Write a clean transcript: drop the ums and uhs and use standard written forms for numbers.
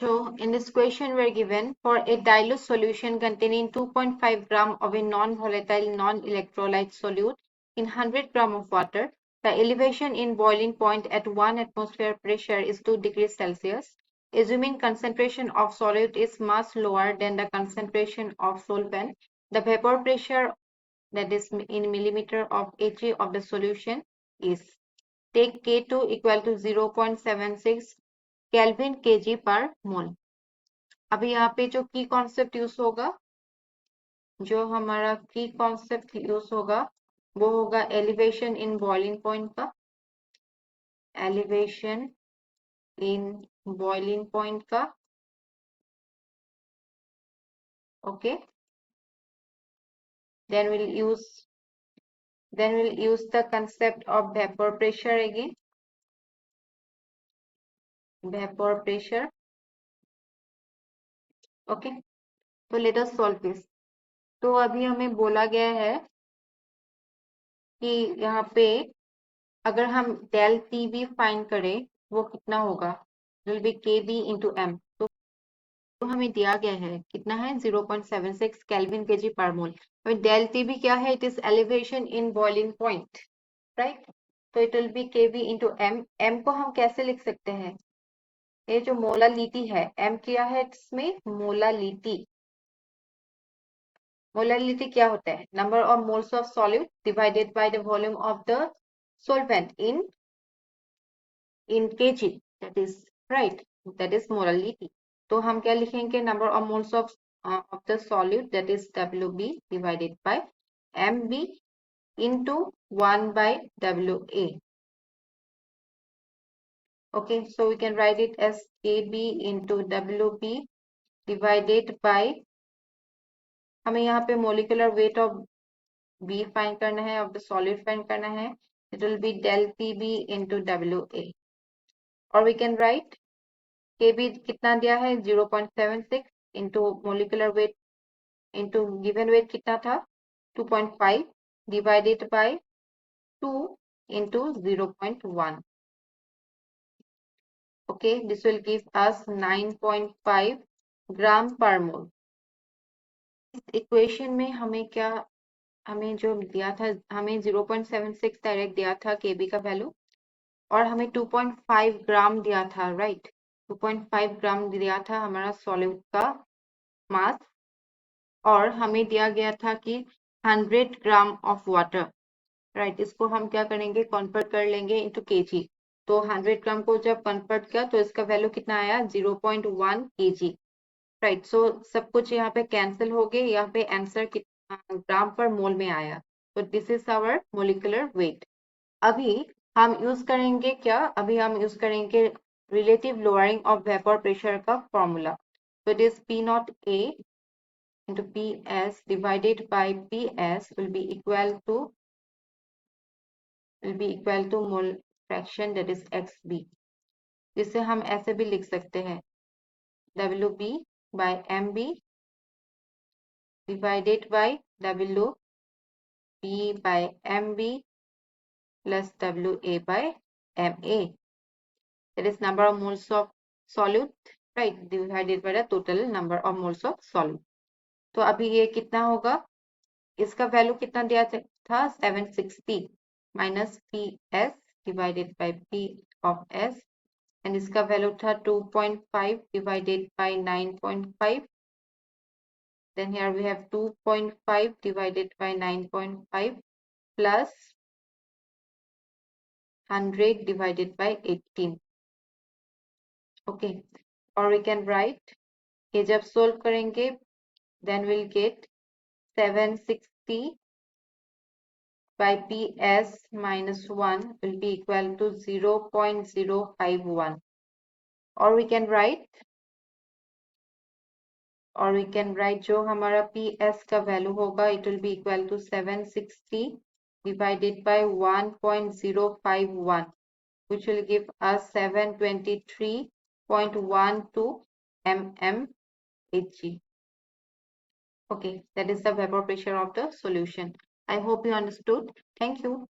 So in this question we're given for a dilute solution containing 2.5 gram of a non-volatile non-electrolyte solute in 100 gram of water, the elevation in boiling point at 1 atmosphere pressure is 2 degrees Celsius. Assuming concentration of solute is much lower than the concentration of solvent, the vapor pressure, that is in millimeter of Hg of the solution, is. Take K2 equal to 0.76 kelvin kg पर मोल। अभी यहाँ पे जो की concept use होगा, जो हमारा की कॉन्सेप्ट यूज होगा वो होगा एलिवेशन इन बॉइलिंग पॉइंट का, एलिवेशन इन बॉइलिंग पॉइंट का, okay. then we'll use the concept of vapor pressure again, vapor pressure, okay। तो let us solve this। तो अभी हमें बोला गया है कि यहाँ पे अगर हम डेल टी बी फाइंड करें वो कितना होगा, विल बी के बी इंटू एम। तो हमें दिया गया है कितना है 0.76 केल्विन केजी पर मोल। डेल टी बी क्या है, it is elevation in boiling point, right. तो इट विल बी के बी इंटू एम। एम को हम कैसे लिख सकते हैं, ये जो मोलालिटी है, एम क्या है इसमें, मोलालिटी। मोलालिटी क्या होता है, number of moles of solute divided by the volume of the solvent in kg, that is right, that is molality। तो हम क्या लिखेंगे, number of moles of the solute, that is WB divided by MB into 1 by WA। okay, so we can write it as KB into WB divided by, हमें यहाँ पे molecular weight of B find करना है, of the solute find करना है, it will be del PB into WA। और we can write KB कितना दिया है 0.76 into molecular weight into given weight कितना था 2.5 divided by 2 into 0.1। okay, this will give us 9.5 ग्राम पर मोल। इस इक्वेशन में हमें क्या, हमें जो दिया था, हमें 0.76 डायरेक्ट दिया था KB का वैल्यू, और हमें 2.5 ग्राम दिया था, राइट। 2.5 ग्राम दिया था हमारा सॉल्यूट का मास, और हमें दिया गया था कि 100 ग्राम ऑफ वाटर, राइट। इसको हम क्या करेंगे, कन्वर्ट कर लेंगे इनटू केजी। तो 100 ग्राम को जब कन्वर्ट किया तो इसका वैल्यू कितना आया 0.1 केजी, राइट। सो सब कुछ यहाँ पे कैंसिल हो गए, यहाँ पे आंसर कितना ग्राम पर मोल में आया। तो this is our molecular weight. अभी हम यूज करेंगे क्या, अभी हम यूज करेंगे relative lowering of vapour pressure का फॉर्मूला। तो it is P naught A into PS divided by PS will be equal to mole fraction, that is XB, जिसे हम ऐसे भी लिख सकते हैं WB by MB divided by WB by MB plus WA by MA, that is number of moles of solute, right, divided by the total number of moles of solute। तो अभी ये कितना होगा, इसका वैल्यू कितना दिया था 760 minus PS divided by P of S, and इसका वैल्यू था 2.5 divided by 9.5, then here we have 2.5 divided by 9.5 plus 100 divided by 18, okay। or we can write, ये जब सोल्व करेंगे then we'll get 760 by PS minus 1 will be equal to 0.051, or we can write जो हमारा PS का value होगा it will be equal to 760 divided by 1.051, which will give us 723.12 mmHg। okay, that is the vapor pressure of the solution। I hope you understood. Thank you.